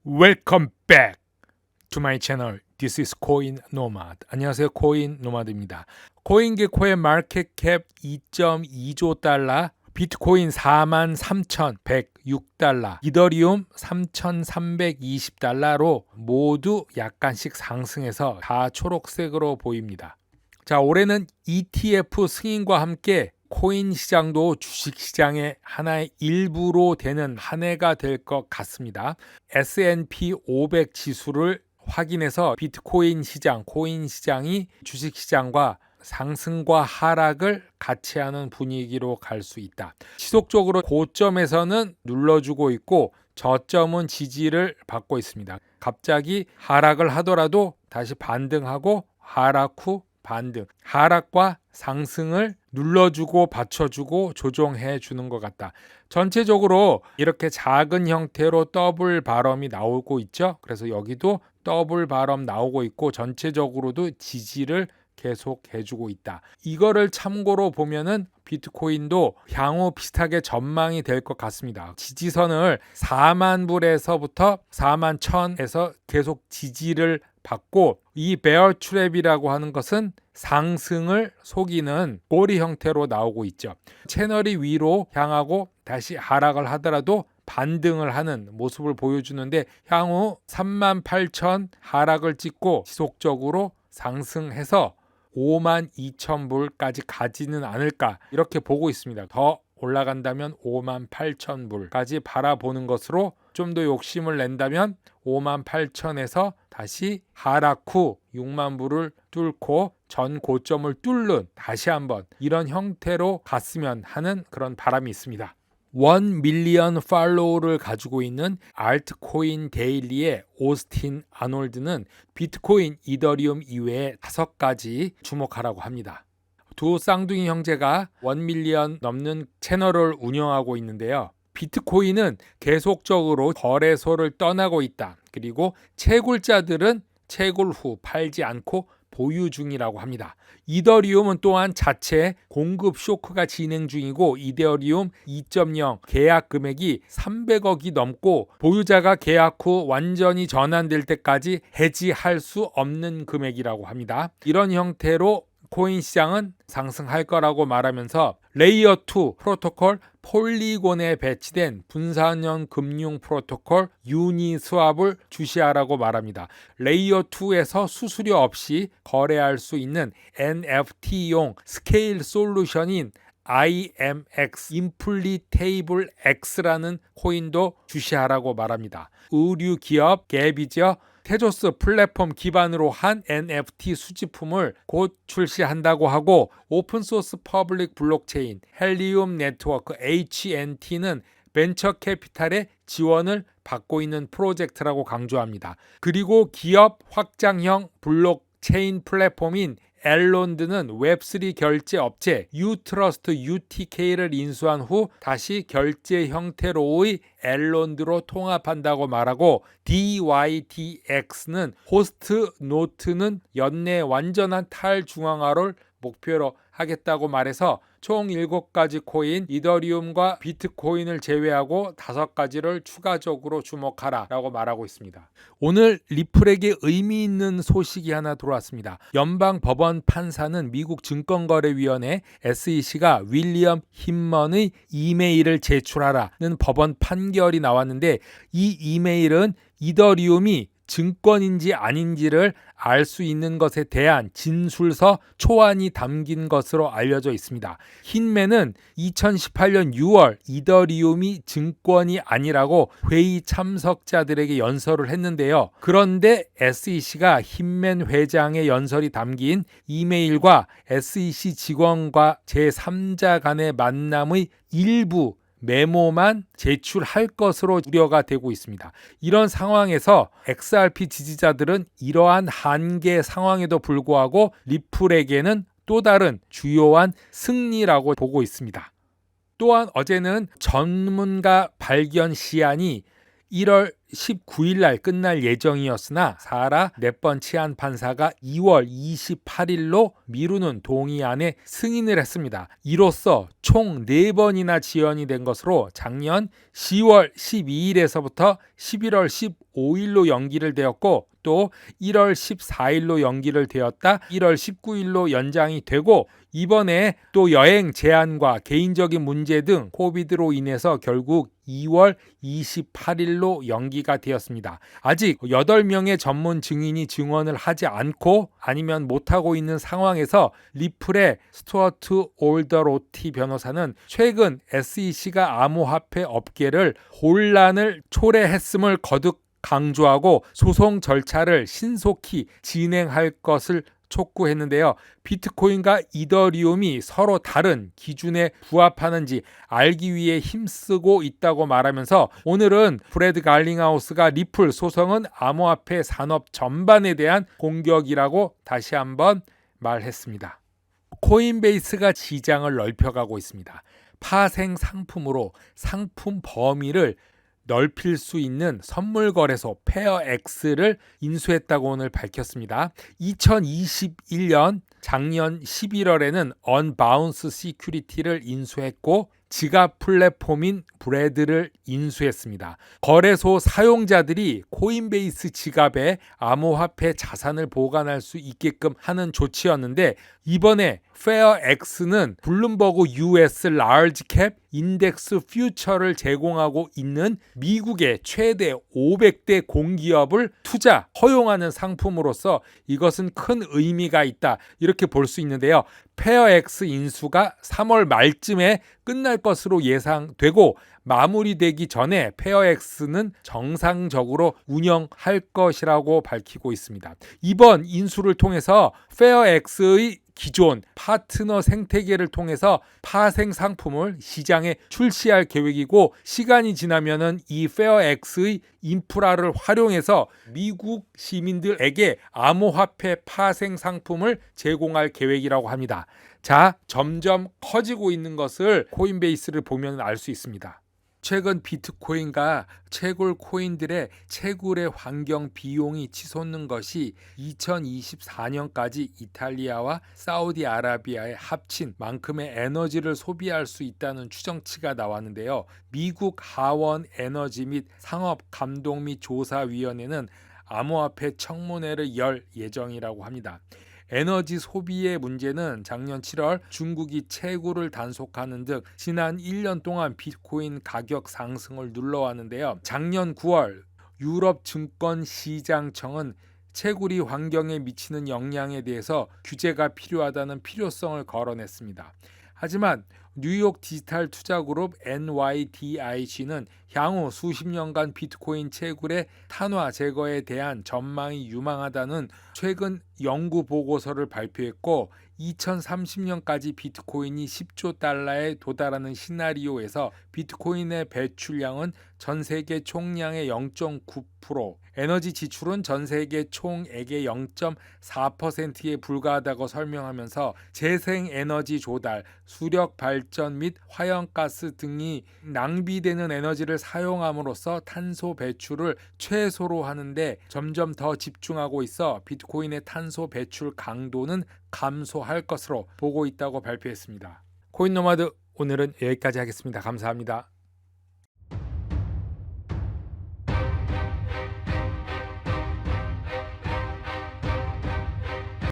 Welcome back to my channel. This is Coin Nomad. 안녕하세요. 코인 노마드입니다. 코인게코의 마켓캡 2.2조 달러, 비트코인 43,106달러, 이더리움 3,320달러로 모두 약간씩 상승해서 다 초록색으로 보입니다. 자, 올해는 ETF 승인과 함께 코인 시장도 주식 시장의 하나의 일부로 되는 한 해가 될 것 같습니다. S&P 500 지수를 확인해서 비트코인 시장, 코인 시장이 주식 시장과 상승과 하락을 같이 하는 분위기로 갈 수 있다. 지속적으로 고점에서는 눌러주고 있고 저점은 지지를 받고 있습니다. 갑자기 하락을 하더라도 다시 반등하고 하락 후 반등, 하락과 상승을 눌러주고 받쳐주고 조정해 주는 것 같다. 전체적으로 이렇게 작은 형태로 더블 바럼이 나오고 있죠. 그래서 여기도 더블 바럼 나오고 있고 전체적으로도 지지를 계속 해주고 있다. 이거를 참고로 보면은 비트코인도 향후 비슷하게 전망이 될 것 같습니다. 지지선을 4만 불에서부터 4만 1,000에서 계속 지지를 받고, 이 베어 트랩이라고 하는 것은 상승을 속이는 꼬리 형태로 나오고 있죠. 채널이 위로 향하고 다시 하락을 하더라도 반등을 하는 모습을 보여주는데, 향후 38,000 하락을 찍고 지속적으로 상승해서 52,000불까지 가지는 않을까 이렇게 보고 있습니다. 더 올라간다면 58,000불까지 바라보는 것으로, 좀 더 욕심을 낸다면 58,000에서 다시 하락 후 6만 불을 뚫고 전 고점을 뚫는 다시 한번 이런 형태로 갔으면 하는 그런 바람이 있습니다. 1 밀리언 팔로우를 가지고 있는 알트코인 데일리의 오스틴 아놀드는 비트코인, 이더리움 이외에 5가지 주목하라고 합니다. 두 쌍둥이 형제가 1 밀리언 넘는 채널을 운영하고 있는데요. 비트코인은 계속적으로 거래소를 떠나고 있다. 그리고 채굴자들은 채굴 후 팔지 않고 보유 중이라고 합니다. 이더리움은 또한 자체 공급 쇼크가 진행 중이고, 이더리움 2.0 계약 금액이 300억이 넘고 보유자가 계약 후 완전히 전환될 때까지 해지할 수 없는 금액이라고 합니다. 이런 형태로 코인 시장은 상승할 거라고 말하면서 레이어 2 프로토콜 폴리곤에 배치된 분산형 금융 프로토콜 유니스왑을 주시하라고 말합니다. 레이어 2에서 수수료 없이 거래할 수 있는 NFT용 스케일 솔루션인 IMX 임플리테이블 X라는 코인도 주시하라고 말합니다. 의류 기업 갭이죠. 테조스 플랫폼 기반으로 한 NFT 수집품을 곧 출시한다고 하고, 오픈소스 퍼블릭 블록체인 헬리움 네트워크 HNT는 벤처 캐피탈의 지원을 받고 있는 프로젝트라고 강조합니다. 그리고 기업 확장형 블록체인 플랫폼인 엘론드는 웹3 결제 업체 유트러스트 UTK를 인수한 후 다시 결제 형태로의 엘론드로 통합한다고 말하고, DYDX는 호스트 노트는 연내 완전한 탈중앙화를 목표로 하겠다고 말해서 총 7가지 코인, 이더리움과 비트코인을 제외하고 5가지를 추가적으로 주목하라 라고 말하고 있습니다. 오늘 리플에게 의미 있는 소식이 하나 들어왔습니다. 연방법원 판사는 미국 증권거래위원회 SEC가 윌리엄 힌먼의 이메일을 제출하라는 법원 판결이 나왔는데, 이 이메일은 이더리움이 증권인지 아닌지를 알 수 있는 것에 대한 진술서 초안이 담긴 것으로 알려져 있습니다. 힌맨은 2018년 6월 이더리움이 증권이 아니라고 회의 참석자들에게 연설을 했는데요. 그런데 SEC가 힌맨 회장의 연설이 담긴 이메일과 SEC 직원과 제3자 간의 만남의 일부 메모만 제출할 것으로 우려가 되고 있습니다. 이런 상황에서 XRP 지지자들은 이러한 한계 상황에도 불구하고 리플에게는 또 다른 주요한 승리라고 보고 있습니다. 또한 어제는 전문가 발견 시한이 1월 19일 날 끝날 예정이었으나 사라 넷번 치안 판사가 2월 28일로 미루는 동의안에 승인을 했습니다. 이로써 총 4번이나 지연이 된 것으로 작년 10월 12일에서부터 11월 15일로 연기를 되었고 또 1월 14일로 연기를 되었다 1월 19일로 연장이 되고 이번에 또 여행 제한과 개인적인 문제 등 코비드로 인해서 결국 2월 28일로 연기가 되었습니다. 아직 8명의 전문 증인이 증언을 하지 않고 아니면 못하고 있는 상황에서 리플의 스튜어트 올더로티 변호사는 최근 SEC가 암호화폐 업계를 혼란을 초래했음을 거듭 강조하고 소송 절차를 신속히 진행할 것을 촉구했는데요. 비트코인과 이더리움이 서로 다른 기준에 부합하는지 알기 위해 힘쓰고 있다고 말하면서 오늘은 브래드 갈링하우스가 리플 소송은 암호화폐 산업 전반에 대한 공격이라고 다시 한번 말했습니다. 코인베이스가 시장을 넓혀가고 있습니다. 파생 상품으로 상품 범위를 넓힐 수 있는 선물 거래소 페어엑스를 인수했다고 오늘 밝혔습니다. 2021년 작년 11월에는 언바운스 시큐리티를 인수했고 지갑 플랫폼인 브레드를 인수했습니다. 거래소 사용자들이 코인베이스 지갑에 암호화폐 자산을 보관할 수 있게끔 하는 조치였는데 이번에 페어엑스는 블룸버그 US 라지캡 인덱스 퓨처를 제공하고 있는 미국의 최대 500대 공기업을 투자 허용하는 상품으로서 이것은 큰 의미가 있다 이렇게 볼 수 있는데요. 페어엑스 인수가 3월 말쯤에 끝날 것으로 예상되고 마무리되기 전에 페어엑스는 정상적으로 운영할 것이라고 밝히고 있습니다. 이번 인수를 통해서 페어엑스의 기존 파트너 생태계를 통해서 파생 상품을 시장에 출시할 계획이고 시간이 지나면은 이 페어엑스의 인프라를 활용해서 미국 시민들에게 암호화폐 파생 상품을 제공할 계획이라고 합니다. 자, 점점 커지고 있는 것을 코인베이스를 보면 알 수 있습니다. 최근 비트코인과 채굴 코인들의 채굴의 환경 비용이 치솟는 것이 2024년까지 이탈리아와 사우디아라비아의 합친 만큼의 에너지를 소비할 수 있다는 추정치가 나왔는데요. 미국 하원 에너지 및 상업 감독 및 조사위원회는 암호화폐 청문회를 열 예정이라고 합니다. 에너지 소비의 문제는 작년 7월 중국이 채굴을 단속하는 등 지난 1년 동안 비트코인 가격 상승을 눌러왔는데요. 작년 9월 유럽 증권시장청은 채굴이 환경에 미치는 영향에 대해서 규제가 필요하다는 필요성을 거론했습니다. 하지만 뉴욕 디지털 투자그룹 NYDIG는 향후 수십 년간 비트코인 채굴의 탄화 제거에 대한 전망이 유망하다는 최근 연구 보고서를 발표했고 2030년까지 비트코인이 10조 달러에 도달하는 시나리오에서 비트코인의 배출량은 전 세계 총량의 0.9%, 에너지 지출은 전 세계 총액의 0.4%에 불과하다고 설명하면서 재생에너지 조달, 수력 발전 및 화형가스 등이 낭비되는 에너지를 사용함으로써 탄소 배출을 최소로 하는데 점점 더 집중하고 있어 비트코인의 탄소 배출 강도는 감소할 것으로 보고 있다고 발표했습니다. 코인노마드 오늘은 여기까지 하겠습니다. 감사합니다.